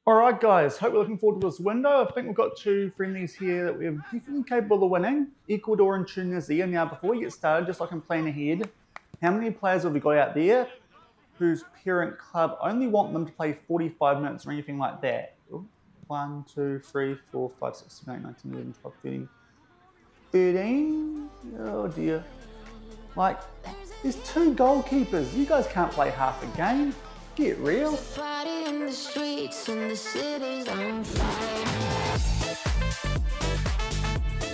Alright guys, hope you're looking forward to this window. I think we've got two friendlies here that we're definitely capable of winning. Ecuador and Tunisia. Now before we get started, just so I can plan ahead, how many players have we got out there whose parent club only want them to play 45 minutes or anything like that? 1, 2, 3, 4, 5, 6, 7, 8, 9, 10, 11, 12, 13, 13? Oh dear. Like, there's two goalkeepers. You guys can't play half a game. Get real. Party in the streets and the city's on fire.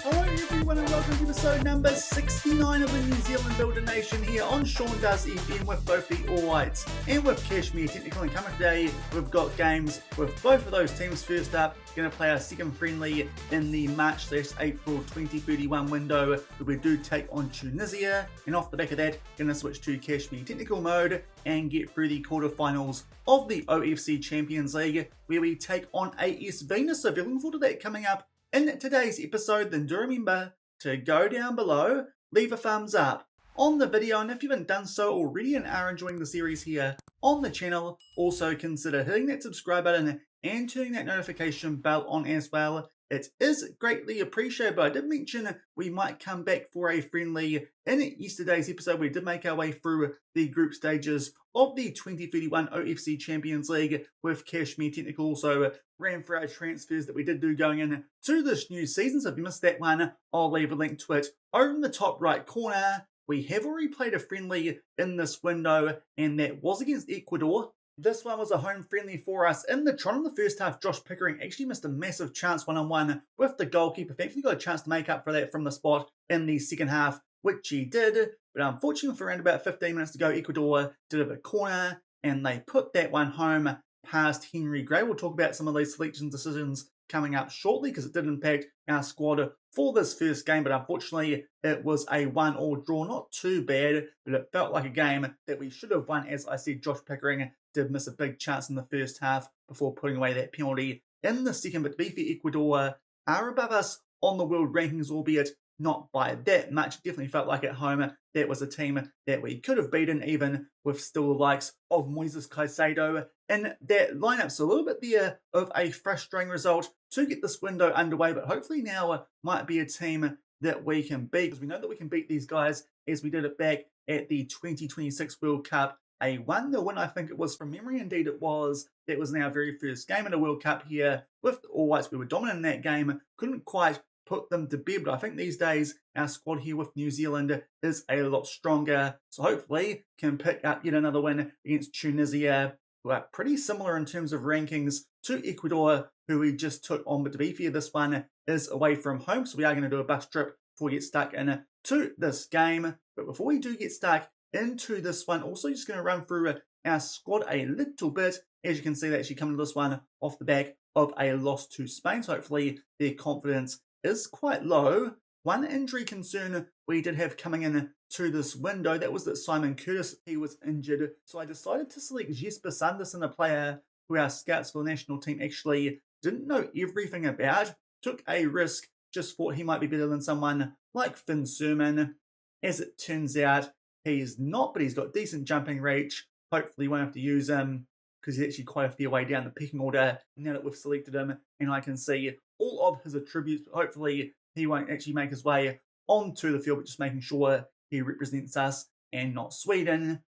Hello everyone and welcome to episode number 69 of the New Zealand Builder Nation here on Shaun Does FM with both the All Whites and with Cashmere Technical. And coming today, we've got games with both of those teams. First up, going to play our second friendly in the March/April 2031 window where we do take on Tunisia. And off the back of that, going to switch to Cashmere Technical mode and get through the quarterfinals of the OFC Champions League where we take on AS Venus. So if you're looking forward to that coming up in today's episode, then do remember to go down below, leave a thumbs up on the video, and if you haven't done so already and are enjoying the series here on the channel, also consider hitting that subscribe button and turning that notification bell on as well. It is greatly appreciated, but I did mention we might come back for a friendly in yesterday's episode. We did make our way through the group stages of the 2031 OFC Champions League with Cashmere Technical. Also ran through our transfers that we did do going in to this new season. So if you missed that one, I'll leave a link to it over in the top right corner. We have already played a friendly in this window, and that was against Ecuador. This one was a home friendly for us. In the Tron in the first half, Josh Pickering actually missed a massive chance one-on-one with the goalkeeper. Thankfully got a chance to make up for that from the spot in the second half, which he did. But unfortunately, for around about 15 minutes to go, Ecuador did have a corner, and they put that one home past Henry Gray. We'll talk about some of these selection decisions coming up shortly because it did impact our squad for this first game, but unfortunately it was a 1-1 draw. Not too bad, but it felt like a game that we should have won. As I said, Josh Pickering did miss a big chance in the first half before putting away that penalty in the second. But to be fair, Ecuador are above us on the world rankings, albeit not by that much. It definitely felt like at home that was a team that we could have beaten, even with still the likes of Moises Caicedo in that lineup. So a little bit there of a frustrating result to get this window underway, but hopefully now might be a team that we can beat, because we know that we can beat these guys as we did it back at the 2026 World Cup. A 1-0 win, I think it was from memory. Indeed it was. That was in our very first game in the World Cup here with the All Whites. We were dominant in that game, couldn't quite put them to bed, but I think these days our squad here with New Zealand is a lot stronger, so hopefully can pick up yet another win against Tunisia, who are pretty similar in terms of rankings to Ecuador, who we just took on. But to be fair, this one is away from home, so we are going to do a bus trip before we get stuck into this game. But before we do get stuck into this one, also just going to run through our squad a little bit. As you can see, they actually come to this one off the back of a loss to Spain, so hopefully their confidence is quite low. One injury concern we did have coming in to this window, that was that Simon Curtis, he was injured. So I decided to select Jesper Sanderson, a player who our scouts for the national team actually didn't know everything about. Took a risk, just thought he might be better than someone like Finn Surman. As it turns out, he's not, but he's got decent jumping reach. Hopefully we won't have to use him, because he's actually quite a fair way down the pecking order now that we've selected him, and I can see all of his attributes, but hopefully he won't actually make his way onto the field, but just making sure he represents us and not Sweden.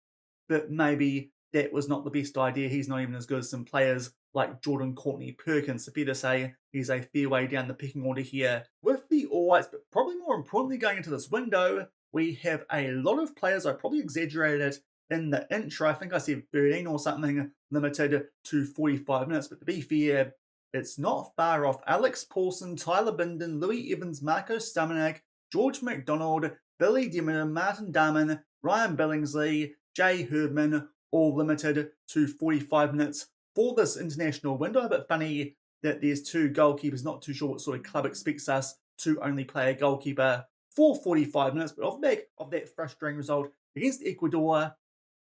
But maybe that was not the best idea. He's not even as good as some players like Jordan Courtney Perkins. So fair to say he's a fair way down the pecking order here with the All Whites. But probably more importantly, going into this window, we have a lot of players. I probably exaggerated it in the intro. I think I said 13 or something, limited to 45 minutes. But to be fair, it's not far off. Alex Paulson, Tyler Binden, Louis Evans, Marco Stamenak, George McDonald, Billy Demeter, Martin Darman, Ryan Billingsley, Jay Herdman, all limited to 45 minutes for this international window. A bit funny that there's two goalkeepers. Not too sure what sort of club expects us to only play a goalkeeper for 45 minutes. But off the back of that frustrating result against Ecuador,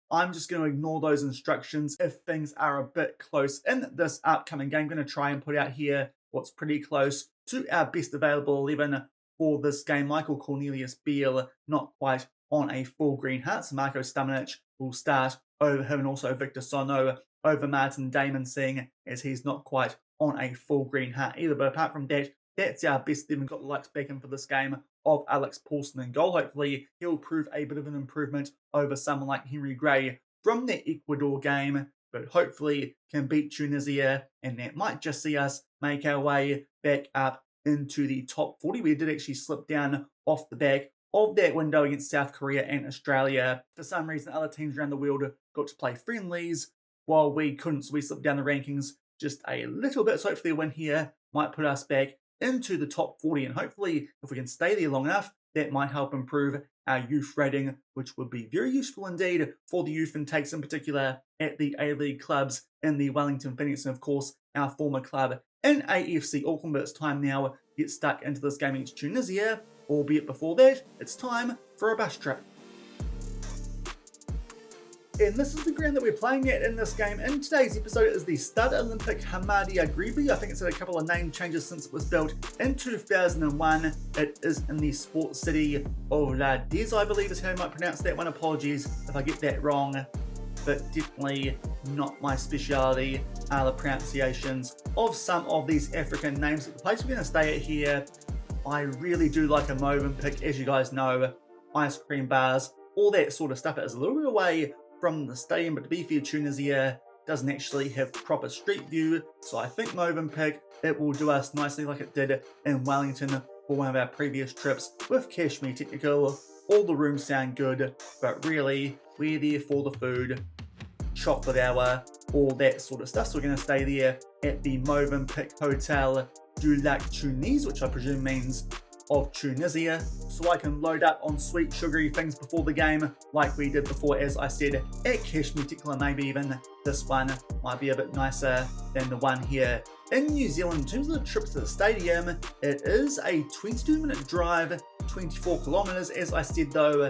I'm just going to ignore those instructions if things are a bit close in this upcoming game. I'm going to try and put out here what's pretty close to our best available 11 for this game. Michael Cornelius Beale, not quite on a full green heart, so Marco Stamanic will start over him, and also Victor Sono over Martin Damon, seeing as he's not quite on a full green hat either. But apart from that, that's our best 11. Got the likes back in for this game of Alex Paulson in goal. Hopefully he'll prove a bit of an improvement over someone like Henry Gray from the Ecuador game, but hopefully can beat Tunisia, and that might just see us make our way back up into the top 40. We did actually slip down off the back of that window against South Korea and Australia. For some reason, other teams around the world got to play friendlies while we couldn't, so we slipped down the rankings just a little bit. So hopefully a win here might put us back into the top 40, and hopefully if we can stay there long enough, that might help improve our youth rating, which would be very useful indeed for the youth intakes, in particular at the A-League clubs in the Wellington Phoenix, and of course our former club in AFC Auckland. But it's time now to get stuck into this game against Tunisia, albeit before that, it's time for a bus trip. And this is the ground that we're playing at in this game. In today's episode is the Stud Olympic Hamadi Agribi. I think it's had a couple of name changes since it was built in 2001. It is in the sports city of La Des, I believe is how you might pronounce that one. Apologies if I get that wrong, but definitely not my speciality are the pronunciations of some of these African names. But the place we're going to stay at here, I really do like a Movenpick, as you guys know, ice cream bars, all that sort of stuff. It is a little bit away from the stadium, but to be fair, Tunisia doesn't actually have proper street view, so I think Movenpick, it will do us nicely like it did in Wellington for one of our previous trips with Cashmere Technical. All the rooms sound good, but really, we're there for the food, chocolate hour, all that sort of stuff. So we're going to stay there at the Movenpick Hotel du Lac Tunis, which I presume means of Tunisia, so I can load up on sweet sugary things before the game like we did before, as I said, at Cashmere Technical. Maybe even this one might be a bit nicer than the one here in New Zealand. In terms of the trip to the stadium, it is a 22-minute drive, 24 kilometres. As I said though,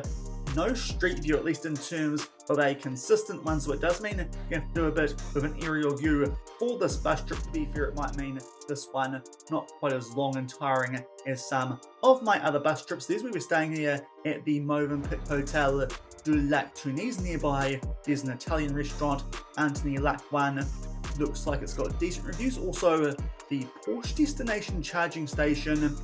no street view, at least in terms of a consistent one, so it does mean you have to do a bit of an aerial view for this bus trip. To be fair, it might mean this one not quite as long and tiring as some of my other bus trips. There's where we're staying here at the Movenpick Hotel du Lac Tunis. Nearby there's an Italian restaurant, Antony Lac 1. Looks like it's got decent reviews. Also the Porsche destination charging station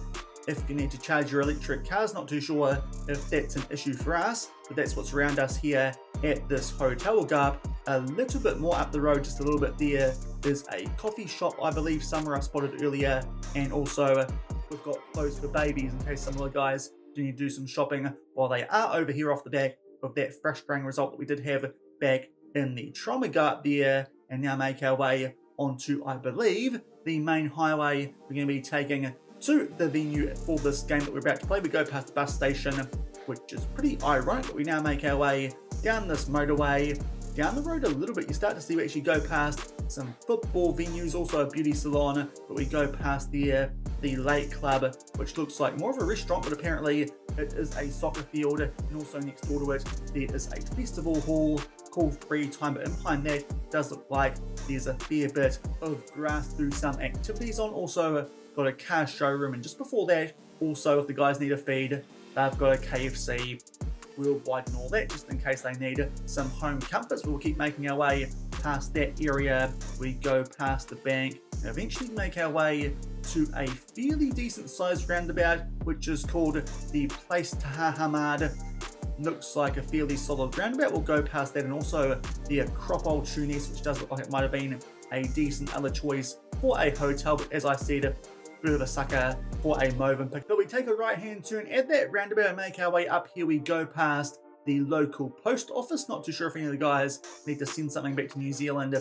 if you need to charge your electric cars. Not too sure if that's an issue for us, but that's what's around us here at this hotel. We'll go up a little bit more up the road, just a little bit. There is a coffee shop, I believe, somewhere I spotted earlier, and also we've got clothes for babies in case some of the guys do need to do some shopping while they are over here off the back of that frustrating result that we did have back in the trauma. Go up there and now make our way onto, I believe, the main highway we're going to be taking to the venue for this game that we're about to play. We go past the bus station, which is pretty ironic, but we now make our way down this motorway, down the road a little bit. You start to see we actually go past some football venues, also a beauty salon, but we go past the Lake Club, which looks like more of a restaurant, but apparently it is a soccer field, and also next door to it there is a festival hall called Free Time, but in behind that does look like there's a fair bit of grass through some activities on. Also got a car showroom, and just before that, also if the guys need a feed, they've got a KFC, worldwide and all that, just in case they need some home comforts. We'll keep making our way past that area. We go past the bank and eventually make our way to a fairly decent sized roundabout, which is called the Place Taha Hamad. Looks like a fairly solid roundabout. We'll go past that, and also the Acropole Tunis, which does look like it might have been a decent other choice for a hotel, but as I said, bit of a sucker for a Movenpick. But we take a right hand turn at that roundabout and make our way up here. We go past the local post office. Not too sure if any of the guys need to send something back to New Zealand.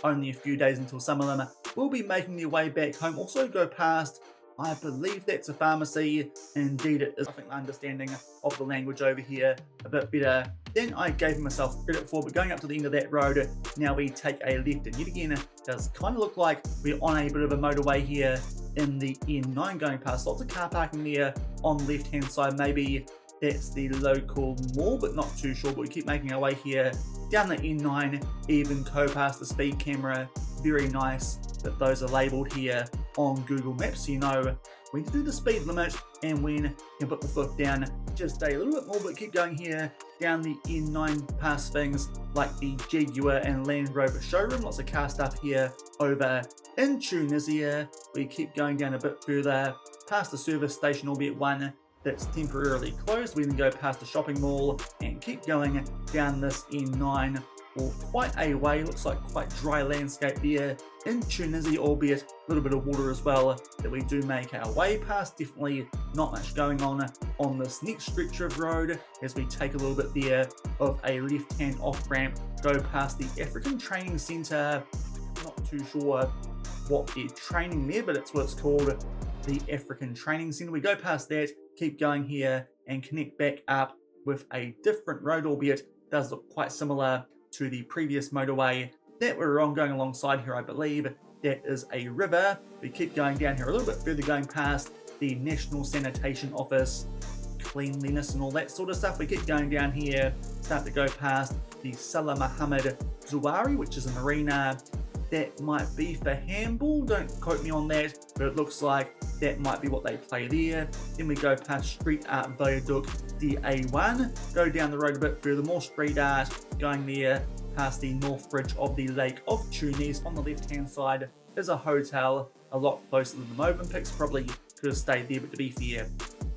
Only a few days until some of them will be making their way back home. Also go past, I believe that's a pharmacy. Indeed it is. I think my understanding of the language over here a bit better than I gave myself credit for. But going up to the end of that road, now we take a left, and yet again it does kind of look like we're on a bit of a motorway here in the N9, going past lots of car parking there on the left hand side. Maybe that's the local mall, but not too sure. But we keep making our way here down the N9, even go past the speed camera. Very nice that those are labelled here on Google Maps so you know when to do the speed limit and when you can put the foot down just a little bit more. But keep going here down the N9 past things like the Jaguar and Land Rover showroom. Lots of car stuff here over in Tunisia. We keep going down a bit further past the service station, albeit one that's temporarily closed. We then go past the shopping mall and keep going down this N9 for quite a way. Looks like quite dry landscape there in Tunisia, albeit a little bit of water as well that we do make our way past. Definitely not much going on this next stretch of road as we take a little bit there of a left-hand off-ramp, go past the African Training Centre. Not too sure what they're training there, but it's what's called the African Training Centre. We go past that, keep going here and connect back up with a different road, albeit does look quite similar to the previous motorway that we're on. Going alongside here, I believe that is a river. We keep going down here a little bit further, going past the National Sanitation Office, cleanliness and all that sort of stuff. We keep going down here, start to go past the Salah Mohammed Zawari, which is a marina that might be for handball. Don't quote me on that, but it looks like that might be what they play there. Then we go past Street Art Viaduct DA1, go down the road a bit further, more street art, going there past the North Bridge of the Lake of Tunis. On the left hand side is a hotel, a lot closer than the Movenpicks. Probably could have stayed there, but to be fair,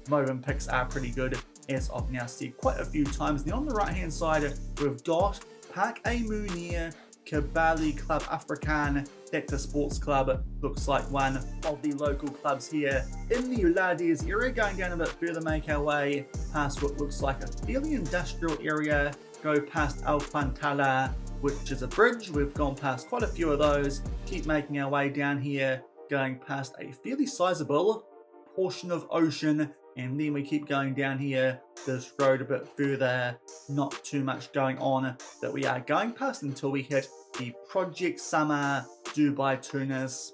Movenpicks are pretty good, as I've now said quite a few times. Then on the right hand side we've got Parc A Munir Kabali Club African. That's a sports club, looks like one of the local clubs here in the Lades area. Going down a bit further, make our way past what looks like a fairly industrial area, go past Al Fantala, which is a bridge. We've gone past quite a few of those, keep making our way down here, going past a fairly sizable portion of ocean, and then we keep going down here this road a bit further. Not too much going on that we are going past until we hit the Project Summer Dubai Tunis,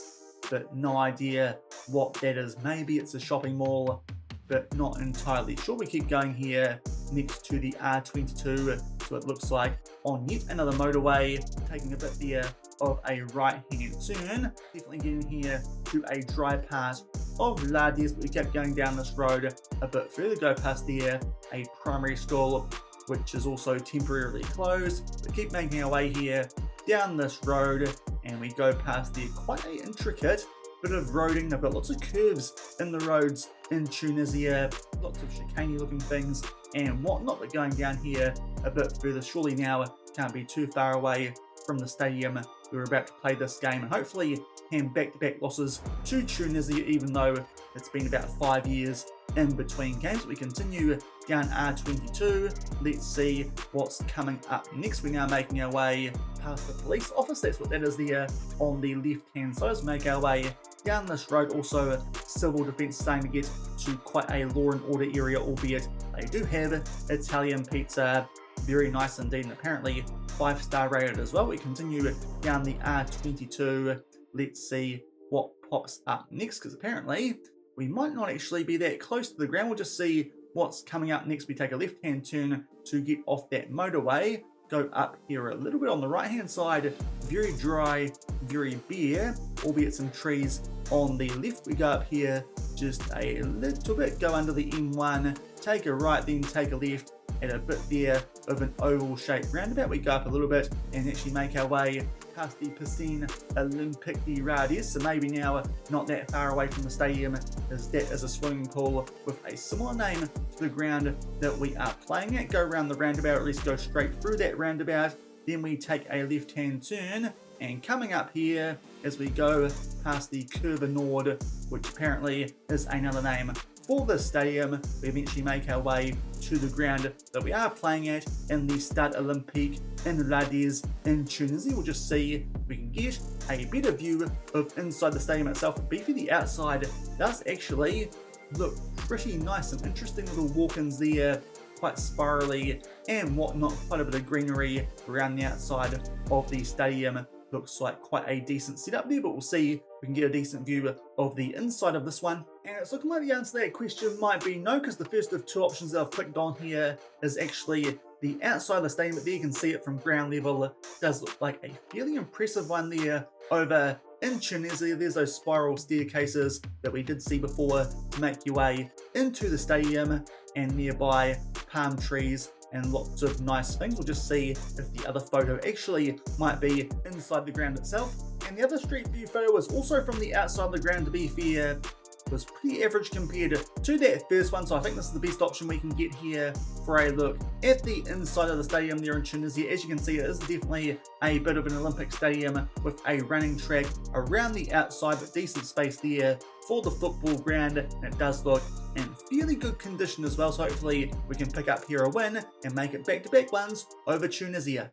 but no idea what that is. Maybe it's a shopping mall, but not entirely sure. We keep going here next to the R22, so it looks like on yet another motorway, taking a bit there of a right hand turn, definitely getting here to a dry part of Lades. But we kept going down this road a bit further, go past there a primary school which is also temporarily closed, but keep making our way here down this road and we go past there quite a intricate bit of roading. They've got lots of curves in the roads in Tunisia, lots of chicane looking things and whatnot. But going down here a bit further, surely now can't be too far away from the stadium we're about to play this game, and hopefully hand back-to-back losses to Tunisia, even though it's been about 5 years in between games. We continue down R22. Let's see what's coming up next. We're now making our way past the police office. That's what that is there on the left-hand side. Let's make our way down this road. Also, civil defence starting to get to quite a law and order area, albeit they do have Italian pizza. Very nice indeed, and apparently 5-star rated as well. We continue down the R22. Let's see what pops up next, because apparently we might not actually be that close to the ground. We'll just see what's coming up next. We take a left-hand turn to get off that motorway, go up here a little bit on the right-hand side, very dry, very bare, albeit some trees on the left. We go up here just a little bit, go under the M1, take a right, then take a left, at a bit there of an oval shaped roundabout. We go up a little bit and actually make our way past the Piscine Olympique de Radius, so maybe now not that far away from the stadium, as that is a swimming pool with a similar name to the ground that we are playing at. Go around the roundabout, or at least go straight through that roundabout, then we take a left hand turn, and coming up here as we go past the Curva Nord, which apparently is another name for the stadium, we eventually make our way to the ground that we are playing at in the Stade Olympique in Lades in Tunisia. We'll just see if we can get a better view of inside the stadium itself. Beefy, the outside does actually look pretty nice. Some interesting little walk-ins there, quite spirally and whatnot. Quite a bit of greenery around the outside of the stadium. Looks like quite a decent setup there, but we'll see if we can get a decent view of the inside of this one. And it's looking like the answer to that question might be no, because the first of two options that I've clicked on here is actually the outside of the stadium, but there you can see it from ground level. It does look like a fairly impressive one there over in Tunisia, there's those spiral staircases that we did see before to make your way into the stadium, and nearby palm trees and lots of nice things. We'll just see if the other photo actually might be inside the ground itself. And the other street view photo was also from the outside of the ground, to be fair. Was pretty average compared to that first one, so I think this is the best option we can get here for a look at the inside of the stadium there in Tunisia. As you can see, it is definitely a bit of an Olympic stadium with a running track around the outside, but decent space there for the football ground, and it does look in fairly good condition as well, so hopefully we can pick up here a win and make it back-to-back ones over Tunisia.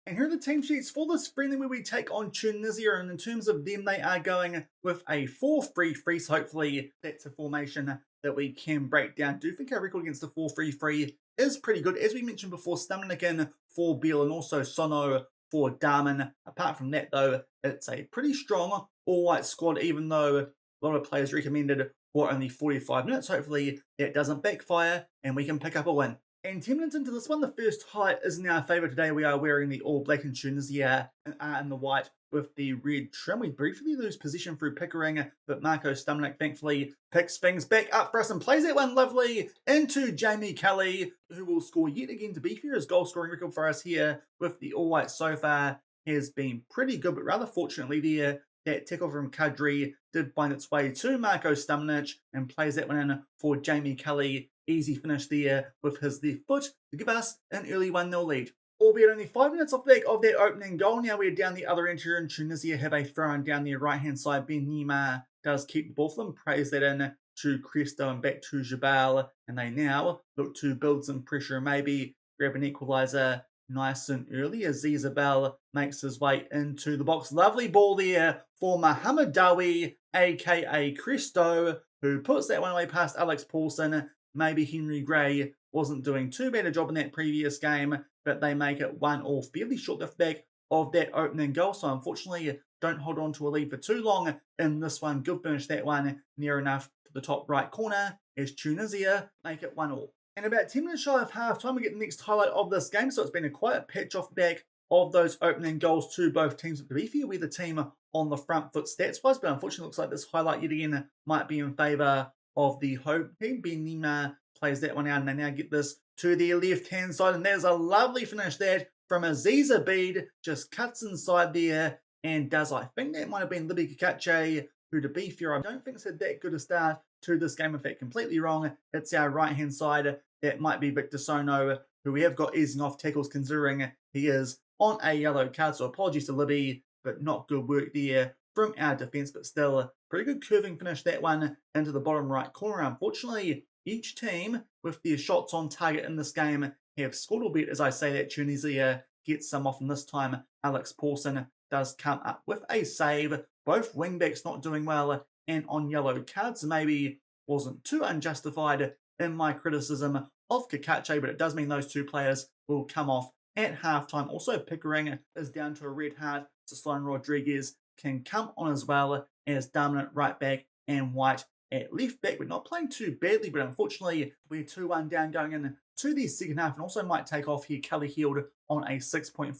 And here are the team sheets for this friendly where we take on Tunisia, and in terms of them, they are going with a 4-3-3, so hopefully that's a formation that we can break down. I do think our record against the 4-3-3 is pretty good. As we mentioned before, Stamnikin for Biel and also Sono for Darman. Apart from that though, it's a pretty strong all-white squad, even though a lot of players recommended for only 45 minutes. Hopefully that doesn't backfire and we can pick up a win. And 10 minutes into this one, the first highlight is in our favour today. We are wearing the all black in Tunisia and the white with the red trim. We briefly lose position through Pickering, but Marco Stamnik thankfully picks things back up for us and plays that one lovely into Jamie Kelly, who will score yet again. To be fair, his goal scoring record for us here with the all white so far has been pretty good, but rather fortunately there, that tackle from Kadri did find its way to Marco Stamnic and plays that one in for Jamie Kelly. Easy finish there with his left foot to give us an early 1-0 lead. Albeit only 5 minutes off the back of that opening goal. Now we're down the other end here in Tunisia, have a throw in down the right-hand side. Ben Nima does keep the ball for them, prays that in to Cresto and back to Jabal, and they now look to build some pressure and maybe grab an equaliser nice and early as Isabel makes his way into the box. Lovely ball there for Mohamed Dawi, aka Cresto, who puts that one away past Alex Paulson. Maybe Henry Gray wasn't doing too bad a job in that previous game, but they make it 1-1 fairly short off the back of that opening goal. So unfortunately, don't hold on to a lead for too long in this one. Good finish that one near enough to the top right corner as Tunisia make it 1-1. And about 10 minutes shy of half time, we get the next highlight of this game. So it's been quite a pitch off the back of those opening goals to both teams. To be fair, we're the team on the front foot stats-wise, but unfortunately looks like this highlight yet again might be in favour of the home team. Ben Nima plays that one out, and they now get this to the left-hand side, and there's a lovely finish that from Aziz Abid, just cuts inside there, and does, I think that might have been Libby Kakache, who, to be fair, I don't think it's had that good a start to this game. In fact, completely wrong. It's our right-hand side. That might be Victor Sono, who we have got easing off tackles, considering he is on a yellow card, so apologies to Libby, but not good work there from our defence, but still pretty good curving finish that one into the bottom right corner. Unfortunately, each team with their shots on target in this game have scored, albeit as I say that Tunisia gets some off, and this time Alex Paulson does come up with a save. Both wingbacks not doing well and on yellow cards, so maybe wasn't too unjustified in my criticism of Kakache, but it does mean those two players will come off at halftime. Also, Pickering is down to a red heart, so Sloan Rodriguez can come on as well as dominant right back and White at left back. We're not playing too badly, but unfortunately we're 2-1 down going into the second half, and also might take off here Kelly Heald on a 6.4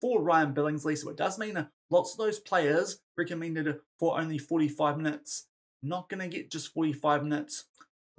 for Ryan Billingsley. So it does mean lots of those players recommended for only 45 minutes. Not going to get just 45 minutes.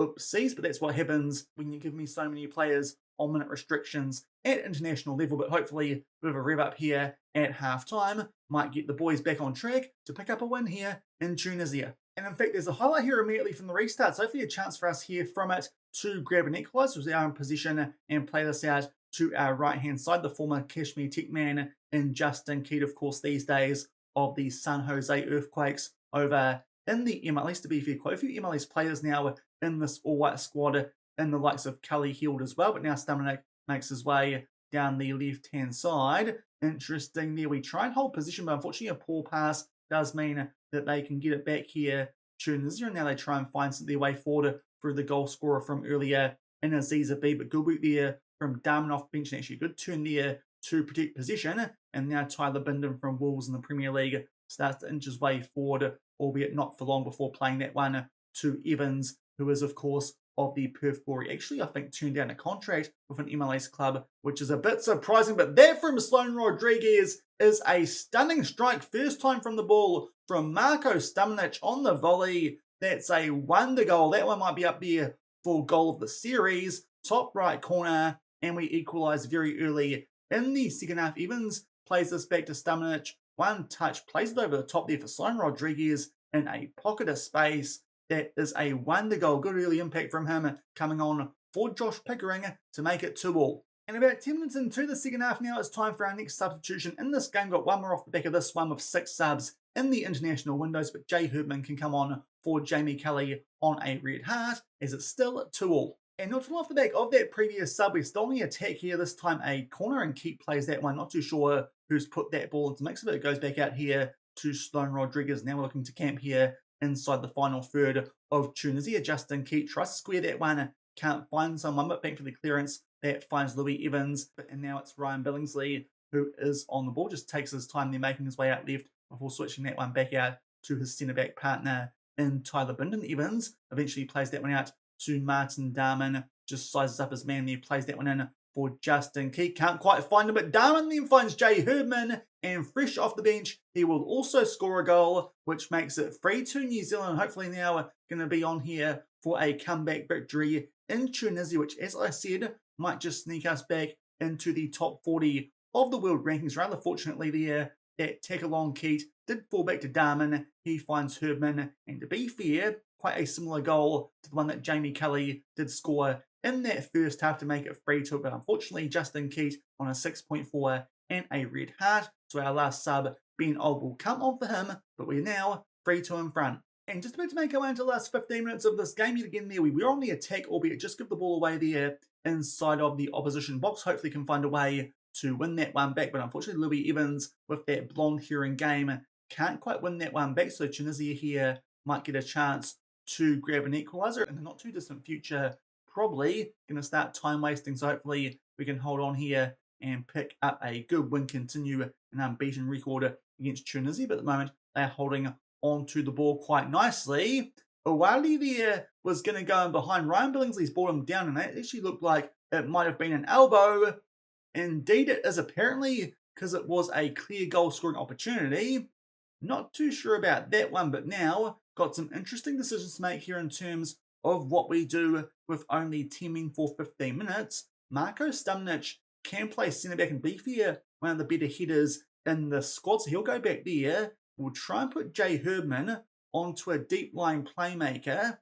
Oopsies, but that's what happens when you give me so many players on minute restrictions at international level. But hopefully a bit of a rev up here at half time might get the boys back on track to pick up a win here in Tunisia. And in fact, there's a highlight here immediately from the restart, so hopefully a chance for us here from it to grab an equaliser as we are in position and play this out to our right-hand side. The former Cashmere Tech man in Justin Keat, of course, these days of the San Jose Earthquakes over in the MLS. To be fair, quite a few MLS players now in this all-white squad, in the likes of Kelly Heald as well, but now Stamnic makes his way down the left-hand side. Interesting there. We try and hold position, but unfortunately a poor pass does mean that they can get it back here. Tunisia, and now they try and find their way forward through the goal scorer from earlier in Aziz Abid, but good work there from Darman off bench, and actually good turn there to protect position. And now Tyler Bindon from Wolves in the Premier League starts to inch his way forward, albeit not for long, before playing that one to Evans, who is of course of the Perth Glory. Actually, I think turned down a contract with an MLS club, which is a bit surprising, but that from Shaun Rodriguez is a stunning strike. First time from the ball from Marko Stamenic on the volley. That's a wonder goal. That one might be up there for goal of the series. Top right corner, and we equalise very early in the second half. Evans plays this back to Stamenic. One touch, plays it over the top there for Shaun Rodriguez in a pocket of space. That is a wonder goal. Good early impact from him coming on for Josh Pickering to make it 2-2. And about 10 minutes into the second half now, it's time for our next substitution in this game. Got one more off the back of this one with 6 subs in the international windows, but Jay Herdman can come on for Jamie Kelly on a red heart as it's still 2-2. And not too off the back of that previous sub, we're still on the attack here. This time a corner and Keep plays that one. Not too sure who's put that ball into the mix of it. It goes back out here to Shaun Rodriguez. Now we're looking to camp here inside the final third of Tunisia. Justin Keat tries to square that one. Can't find someone, but back for the clearance. That finds Louis Evans. And now it's Ryan Billingsley who is on the ball. Just takes his time there, making his way out left before switching that one back out to his centre-back partner in Tyler Bindon. Evans eventually plays that one out to Martin Darman. Just sizes up his man there, plays that one in for Justin Keat. Can't quite find him, but Darman then finds Jay Herdman, and fresh off the bench, he will also score a goal, which makes it 3-2 New Zealand. Hopefully now going to be on here for a comeback victory in Tunisia, which, as I said, might just sneak us back into the top 40 of the world rankings. Rather fortunately there, that tackle-on Keat did fall back to Darman. He finds Herdman, and to be fair, quite a similar goal to the one that Jamie Kelly did score in that first half to make it 3-2, but unfortunately Justin Keat on a 6.4 and a red heart. So our last sub, Ben Old, will come on for him, but we're now 3-2 in front. And just about to make our way into the last 15 minutes of this game yet again there, we were on the attack, albeit just give the ball away there inside of the opposition box. Hopefully can find a way to win that one back, but unfortunately Louis Evans with that blonde hair in game can't quite win that one back, so Tunisia here might get a chance to grab an equaliser in the not too distant future. Probably going to start time wasting, so hopefully we can hold on here and pick up a good win, continue an unbeaten record against Tunisia, but at the moment they're holding on to the ball quite nicely. Owali there was going to go in behind. Ryan Billingsley's brought him down, and it actually looked like it might have been an elbow. Indeed it is, apparently, because it was a clear goal scoring opportunity. Not too sure about that one, but now got some interesting decisions to make here in terms of what we do with only 10 men for 15 minutes. Marko Stamenic can play centre-back and be fair, one of the better headers in the squad, so he'll go back there. We'll try and put Jay Herdman onto a deep-lying playmaker,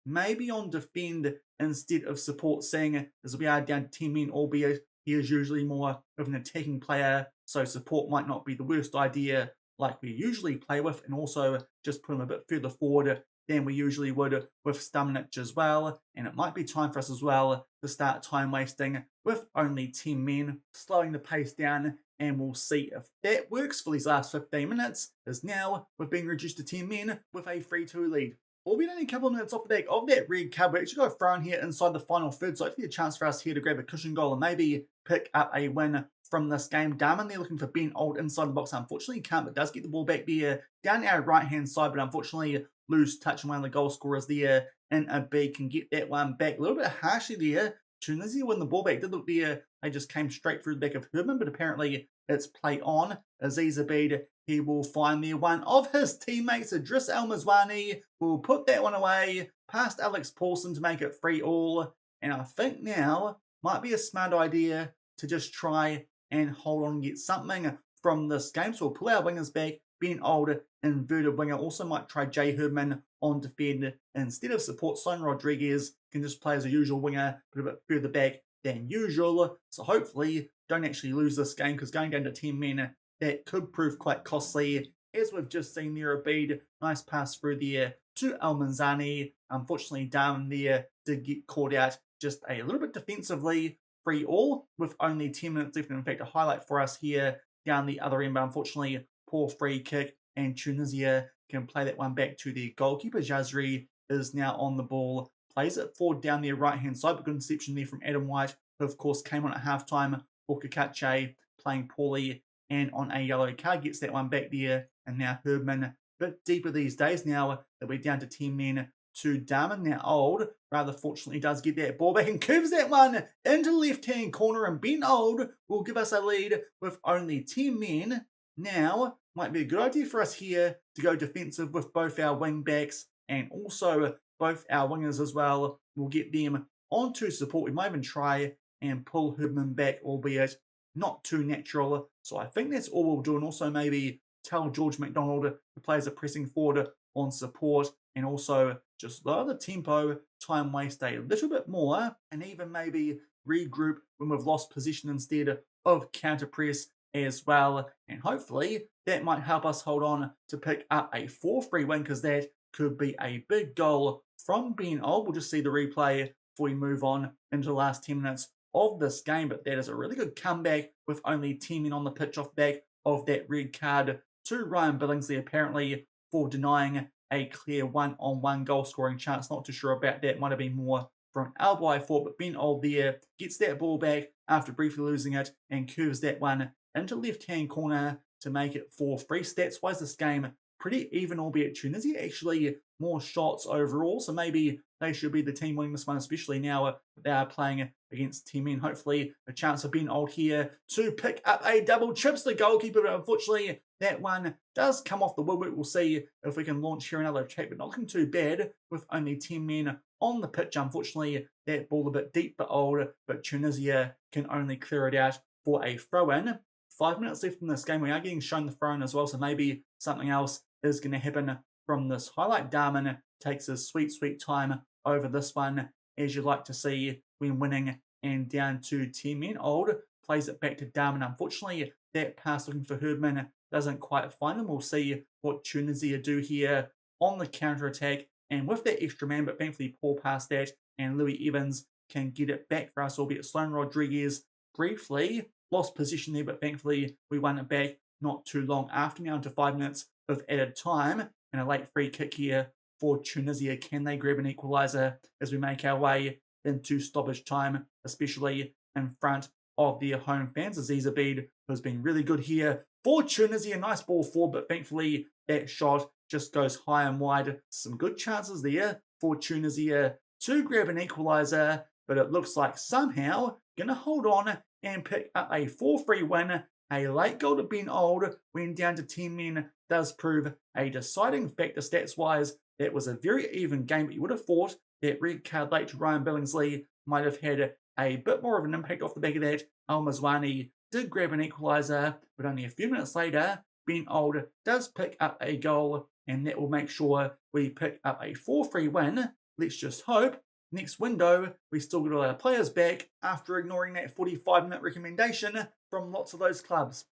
maybe on defend instead of support, seeing as we are down to 10 men, albeit he is usually more of an attacking player, so support might not be the worst idea like we usually play with, and also just put him a bit further forward than we usually would with Stamenic as well. And it might be time for us as well to start time wasting with only 10 men, slowing the pace down, and we'll see if that works for these last 15 minutes, as now we've been reduced to 10 men with a 3-2 lead. Albeit only a couple of minutes off the back of that red card, we actually got thrown here inside the final third, so hopefully a chance for us here to grab a cushion goal and maybe pick up a win from this game. Darman there looking for Ben Old inside the box. Unfortunately he can't, but does get the ball back there down our right hand side, but unfortunately lose touch on one of the goal scorers there in a B. Can get that one back a little bit harshly there. Tunisia when the ball back did look there, they just came straight through the back of Herdman, but apparently it's play on. Aziz Abid, he will find there one of his teammates, Idris El Mizwani, will put that one away past Alex Paulson to make it 3-3. And I think now might be a smart idea to just try and hold on and get something from this game. So we'll pull our wingers back. Ben Old, inverted winger, also might try Jay Herdman on defend instead of support. Shaun Rodriguez can just play as a usual winger, but a bit further back than usual. So hopefully don't actually lose this game, because going down to 10 men, that could prove quite costly. As we've just seen there, Abid, nice pass through there to El Manzani. Unfortunately, down there did get caught out just a little bit defensively. 3-3 with only 10 minutes left. And in fact, a highlight for us here down the other end, but unfortunately, poor free kick, and Tunisia can play that one back to the goalkeeper. Jazri is now on the ball, plays it forward down their right-hand side, but good interception there from Adam White, who of course came on at halftime for Kakache, playing poorly, and on a yellow card gets that one back there. And now Herdman, a bit deeper these days now that we're down to 10 men, to Darman. Now Old rather fortunately does get that ball back and curves that one into the left-hand corner, and Ben Old will give us a lead with only 10 men. Now, might be a good idea for us here to go defensive with both our wing backs and also both our wingers as well. We'll get them onto support. We might even try and pull Herdman back, albeit not too natural. So I think that's all we'll do, and also maybe tell George McDonald the players are pressing forward on support, and also just lower the tempo, time waste a little bit more, and even maybe regroup when we've lost position instead of counter press as well. And hopefully that might help us hold on to pick up a 4-3 win, because that could be a big goal from Ben Old. We'll just see the replay before we move on into the last 10 minutes of this game, but that is a really good comeback with only 10 men on the pitch off back of that red card to Ryan Billingsley, apparently for denying a clear one-on-one goal scoring chance. Not too sure about that. Might have been more for an elbow, I thought, but Ben Old there gets that ball back after briefly losing it and curves that one into left-hand corner to make it 4-3. Stats-wise, this game pretty even, albeit Tunisia actually more shots overall, so maybe they should be the team winning this one, especially now they are playing against 10 men. Hopefully a chance for Ben Old here to pick up a double. Chips the goalkeeper, but unfortunately that one does come off the woodwork. We'll see if we can launch here another attack, but not looking too bad with only 10 men on the pitch. Unfortunately, that ball a bit deep for Old, but Tunisia can only clear it out for a throw-in. 5 minutes left in this game. We are getting shown the throw-in as well, so maybe something else is going to happen from this highlight. Darman takes his sweet, sweet time over this one, as you like to see when winning, and down to 10 men. Old plays it back to Darman. Unfortunately, that pass looking for Herdman doesn't quite find him. We'll see what Tunisia do here on the counter-attack, and with that extra man, but thankfully poor past that, and Louis Evans can get it back for us, albeit Sloan Rodriguez briefly lost position there, but thankfully we won it back not too long after. Now into 5 minutes of added time, and a late free kick here for Tunisia. Can they grab an equaliser as we make our way into stoppage time, especially in front of their home fans? Aziz Abid has been really good here for Tunisia. Nice ball forward, but thankfully that shot just goes high and wide. Some good chances there for Tunisia to grab an equaliser, but it looks like somehow going to hold on and pick up a 4-3 win. A late goal to Ben Old when down to 10 men does prove a deciding factor stats-wise. That was a very even game, but you would have thought that red card late to Ryan Billingsley might have had a bit more of an impact off the back of that. Al Mazwani did grab an equaliser, but only a few minutes later, Ben Old does pick up a goal, and that will make sure we pick up a 4-3 win. Let's just hope next window we still get all our players back after ignoring that 45-minute recommendation from lots of those clubs.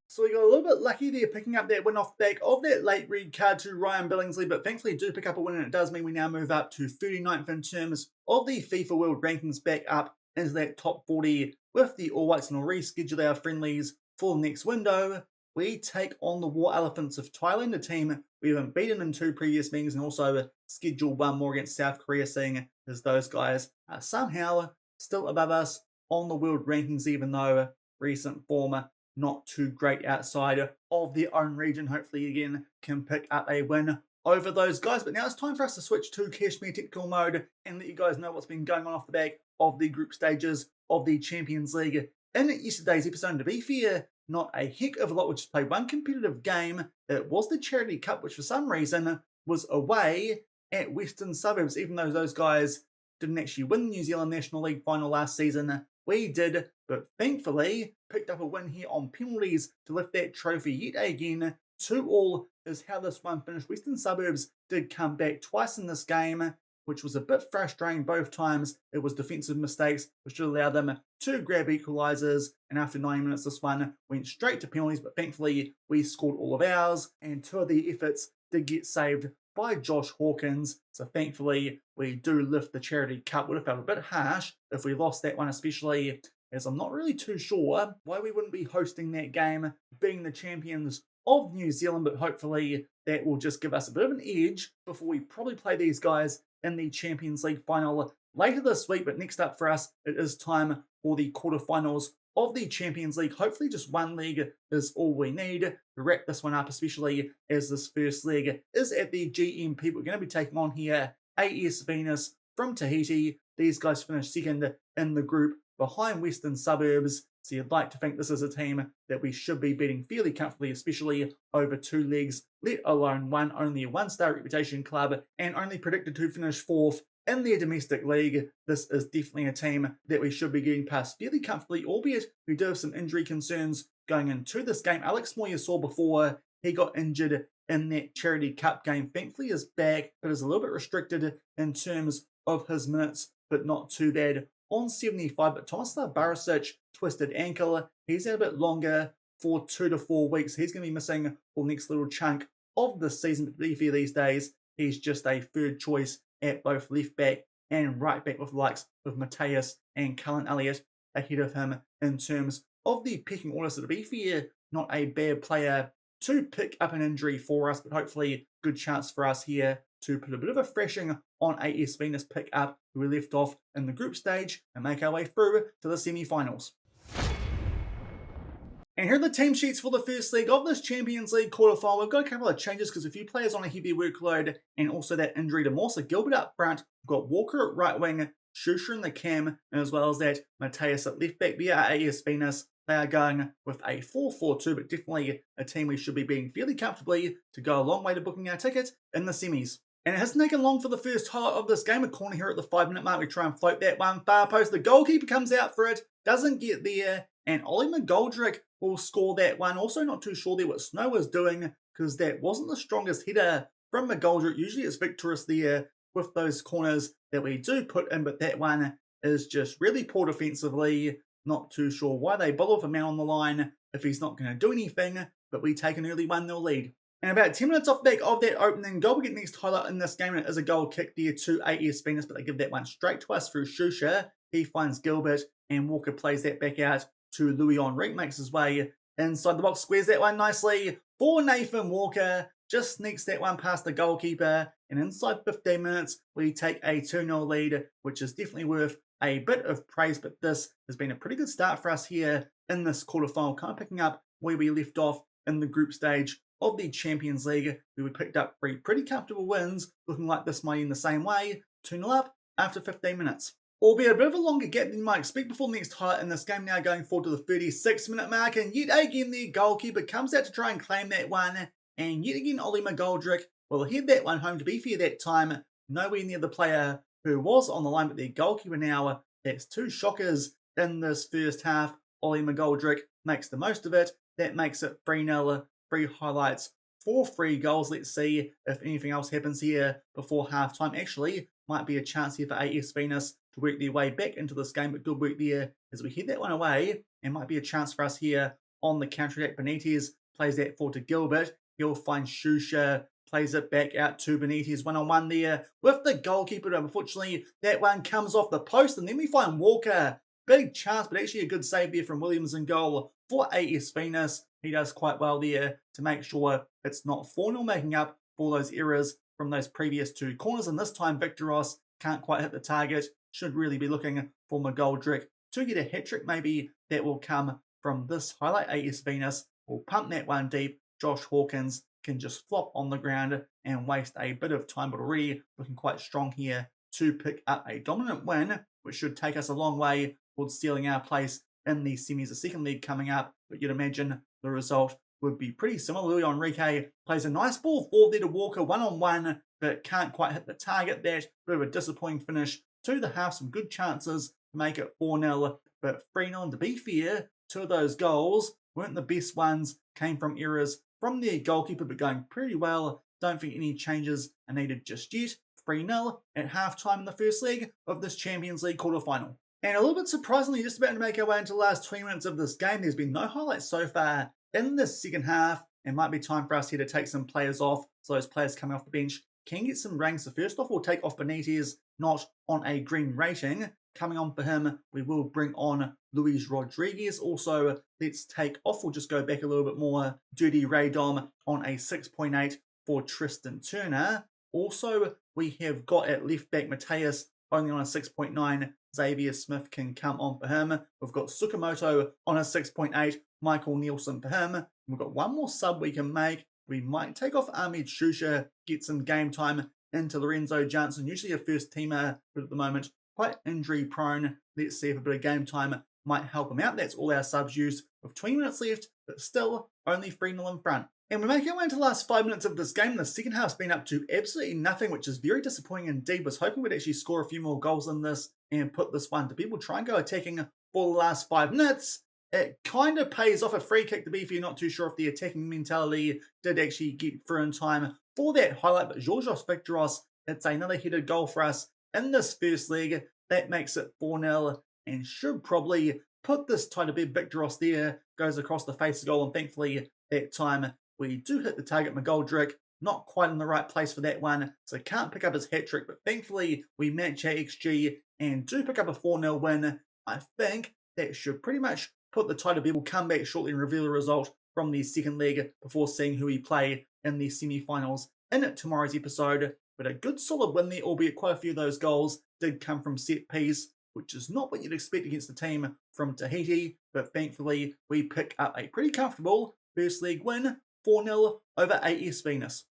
So we got a little bit lucky there picking up that win off the back of that late red card to Ryan Billingsley, but thankfully do pick up a win, and it does mean we now move up to 39th in terms of the FIFA World Rankings, back up into that top 40 with the All Whites, and we'll reschedule our friendlies for the next window. We take on the War Elephants of Thailand, a team we haven't beaten in 2 previous meetings, and also schedule one more against South Korea, seeing as those guys are somehow still above us on the world rankings, even though recent form not too great outside of their own region. Hopefully again can pick up a win over those guys. But now it's time for us to switch to Cashmere Technical mode and let you guys know what's been going on off the back of the group stages of the Champions League. In yesterday's episode, to be fair, not a heck of a lot. We just played one competitive game. It was the Charity Cup, which for some reason was away at Western Suburbs, even though those guys didn't actually win the New Zealand National League final last season. We did, but thankfully picked up a win here on penalties to lift that trophy yet again. 2-2 is how this one finished. Western Suburbs did come back twice in this game, which was a bit frustrating both times. It was defensive mistakes, which should allow them to grab equalisers, and after 9 minutes this one went straight to penalties, but thankfully we scored all of ours, and 2 of the efforts did get saved by Josh Hawkins. So thankfully we do lift the Charity Cup. Would have felt a bit harsh if we lost that one, especially as I'm not really too sure why we wouldn't be hosting that game, being the champions of New Zealand, but hopefully that will just give us a bit of an edge before we probably play these guys in the Champions League final later this week. But next up for us, it is time for the quarterfinals of the Champions League. Hopefully just one leg is all we need to wrap this one up, especially as this first leg is at the GMP. We're going to be taking on here AS Venus from Tahiti. These guys finished second in the group behind Western Suburbs. So you'd like to think this is a team that we should be beating fairly comfortably, especially over 2 legs, let alone one. Only a 1-star reputation club and only predicted to finish 4th in their domestic league. This is definitely a team that we should be getting past fairly comfortably, albeit we do have some injury concerns going into this game. Alex Moyer saw before, he got injured in that Charity Cup game. Thankfully is back, but is a little bit restricted in terms of his minutes, but not too bad on 75. But Tomislav Barisic, twisted ankle. He's out a bit longer for 2 to 4 weeks. He's going to be missing for the next little chunk of the season. But to be fair, these days, he's just a third choice at both left back and right back, with the likes of Mateus and Cullen Elliott ahead of him in terms of the pecking order. So to be fair, not a bad player to pick up an injury for us, but hopefully good chance for us here to put a bit of a thrashing on AS Venus, pick up where we left off in the group stage and make our way through to the semi-finals. And here are the team sheets for the first leg of this Champions League quarterfinal. We've got a couple of changes because a few players on a heavy workload and also that injury to Morsa Gilbert up front. We've got Walker at right wing, Shusha in the cam, and as well as that, Mateus at left back. Via AS Venus, they are going with a 4-4-2, but definitely a team we should be beating fairly comfortably to go a long way to booking our ticket in the semis. And it hasn't taken long for the first highlight of this game. A corner here at the 5-minute mark. We try and float that one far post. The goalkeeper comes out for it, doesn't get there, and Ollie McGoldrick will score that one. Also not too sure there what Snow was doing, because that wasn't the strongest header from McGoldrick. Usually it's victorious there with those corners that we do put in, but that one is just really poor defensively. Not too sure why they bother with a man on the line if he's not going to do anything, but we take an early 1-0 lead. And about 10 minutes off the back of that opening goal, we get next highlight in this game, and it is a goal kick there to AS Venus, but they give that one straight to us through Shusha. He finds Gilbert, and Walker plays that back out to Louis Henrique, makes his way inside the box, squares that one nicely for Nathan Walker, just sneaks that one past the goalkeeper, and inside 15 minutes, we take a 2-0 lead, which is definitely worth a bit of praise, but this has been a pretty good start for us here in this quarterfinal, kind of picking up where we left off in the group stage of the Champions League. We picked up 3 pretty comfortable wins, looking like this might end the same way, 2-0 up after 15 minutes. Albeit a bit of a longer gap than you might expect before the next highlight in this game, now going forward to the 36-minute mark, and yet again the goalkeeper comes out to try and claim that one, and yet again Ollie McGoldrick will head that one home. To be fair, that time nowhere near the player who was on the line, but the goalkeeper now. That's 2 shockers in this first half. Ollie McGoldrick makes the most of it. That makes it 3-0, 3 highlights, 4 free goals. Let's see if anything else happens here before half-time. Actually, might be a chance here for AS Venus to work their way back into this game, but good work there as we head that one away. And might be a chance for us here on the counter-attack. Benitez plays that forward to Gilbert. He'll find Shusha, plays it back out to Benitez, 1-on-1 there with the goalkeeper. Unfortunately, that one comes off the post, and then we find Walker. Big chance, but actually a good save there from Williams in goal for AS Venus. He does quite well there to make sure it's not 4-0, making up for those errors from those previous 2 corners. And this time, Victoros can't quite hit the target. Should really be looking for McGoldrick to get a hat-trick. Maybe that will come from this highlight. AS Venus will pump that one deep. Josh Hawkins can just flop on the ground and waste a bit of time, but already looking quite strong here to pick up a dominant win, which should take us a long way towards stealing our place in the semis. The second leg coming up, but you'd imagine the result would be pretty similar. Louis Henrique plays a nice ball forward there to Walker, 1-on-1, but can't quite hit the target. That bit of a disappointing finish to the half. Some good chances to make it 4-0, but 3-0. To be fair, 2 of those goals weren't the best ones, came from errors from their goalkeeper, but going pretty well. Don't think any changes are needed just yet. 3-0 at half-time in the first leg of this Champions League quarterfinal. And a little bit surprisingly, just about to make our way into the last 20 minutes of this game, there's been no highlights so far in this second half. It might be time for us here to take some players off, so those players coming off the bench can get some ranks. So first off, we'll take off Benitez, not on a green rating. Coming on for him, we will bring on Luis Rodriguez. Also, let's take off, we'll just go back a little bit more, Dirty Radom on a 6.8 for Tristan Turner. Also, we have got at left back Mateus only on a 6.9 Xavier Smith can come on for him. We've got Tsukamoto on a 6.8, Michael Nielsen for him. We've got one more sub we can make. We might take off Ahmed Shusha, get some game time into Lorenzo Johnson, usually a first teamer, but at the moment quite injury prone. Let's see if a bit of game time might help him out. That's all our subs used with 20 minutes left, but still only 3-0 in front. And we make our way into the last 5 minutes of this game. The second half's been up to absolutely nothing, which is very disappointing indeed. Was hoping we'd actually score a few more goals in this and put this one to people. Try and go attacking for the last 5 minutes. It kind of pays off a free kick to be if you're not too sure if the attacking mentality did actually get through in time for that highlight. But Georgios Victoros, it's another headed goal for us in this first leg. That makes it 4-0 and should probably put this tight a bit. Victoros there goes across the face of goal, and thankfully that time we do hit the target. McGoldrick not quite in the right place for that one, so can't pick up his hat-trick, but thankfully we match our XG and do pick up a 4-0 win. I think that should pretty much put the title. We'll come back shortly and reveal the result from the second leg before seeing who we play in the semi-finals in tomorrow's episode. But a good solid win there, albeit quite a few of those goals did come from set piece, which is not what you'd expect against the team from Tahiti, but thankfully we pick up a pretty comfortable first leg win, 4-0 over AS Venus.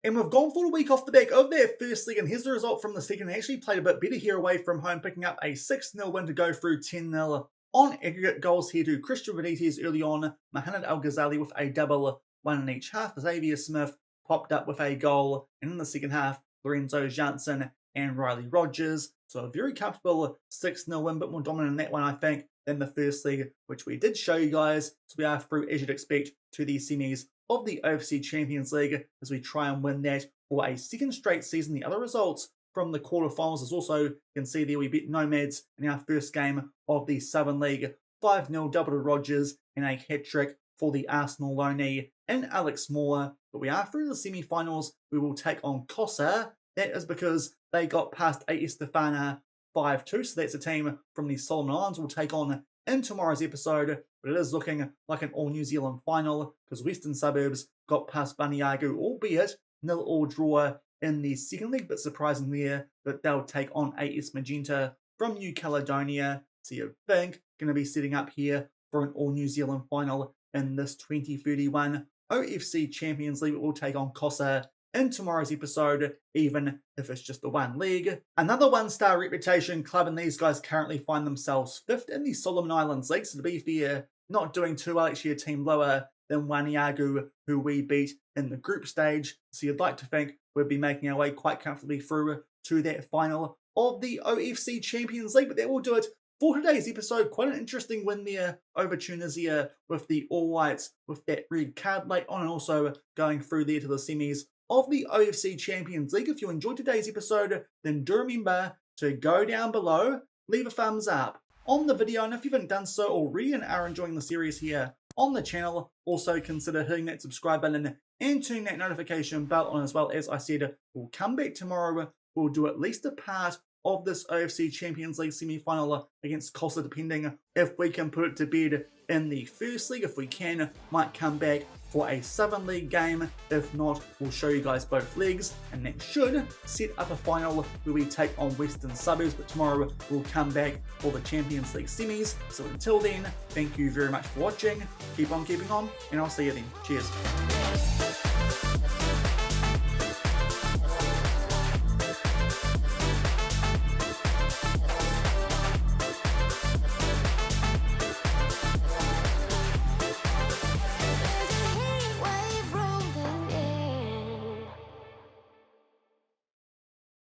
And we've gone for a week off the back of that first leg, and here's the result from the second. Actually played a bit better here away from home, picking up a 6-0 win to go through 10-0 on aggregate. Goals here to Christian Benitez early on, Mohamed Al Ghazali with a double, one in each half. Xavier Smith popped up with a goal, and in the second half, Lorenzo Johnson and Riley Rogers. So a very comfortable 6-0 win, but more dominant in that one, I think, than the first leg, which we did show you guys. So we are through, as you'd expect, to the semis of the OFC Champions League as we try and win that for a second straight season. The other results from the quarterfinals is also, you can see there, we beat Nomads in our first game of the Southern League, 5-0 double to Rogers and a hat-trick for the Arsenal loanee and Alex Moore. But we are through the semi-finals. We will take on Kosa. That is because they got past AS Stefana 5-2, so that's a team from the Solomon Islands we'll take on in tomorrow's episode. But it is looking like an all-New Zealand final because Western Suburbs got past Baniagu, albeit 0-0 draw in the second leg, but surprising there that they'll take on AS Magenta from New Caledonia. So you think going to be setting up here for an all-New Zealand final in this 2031 OFC Champions League. We'll take on Kosa in tomorrow's episode, even if it's just the one leg. Another one-star reputation club, and these guys currently find themselves 5th in the Solomon Islands League. So to be fair, not doing too well, actually a team lower than Waniagu, who we beat in the group stage. So you'd like to think we'd be making our way quite comfortably through to that final of the OFC Champions League. But that will do it for today's episode. Quite an interesting win there over Tunisia with the All Whites, with that red card late on, and also going through there to the semis of the OFC Champions League. If you enjoyed today's episode, then do remember to go down below, leave a thumbs up on the video, and if you haven't done so already and are enjoying the series here on the channel, also consider hitting that subscribe button and turning that notification bell on as well. As I said, we'll come back tomorrow. We'll do at least a part of this OFC Champions League semi-final against Costa, depending if we can put it to bed in the first league. If we can, might come back for a Southern League game. If not, we'll show you guys both legs, and that should set up a final where we take on Western Suburbs. But tomorrow we'll come back for the Champions League semis. So until then, thank you very much for watching. Keep on keeping on, and I'll see you then. Cheers.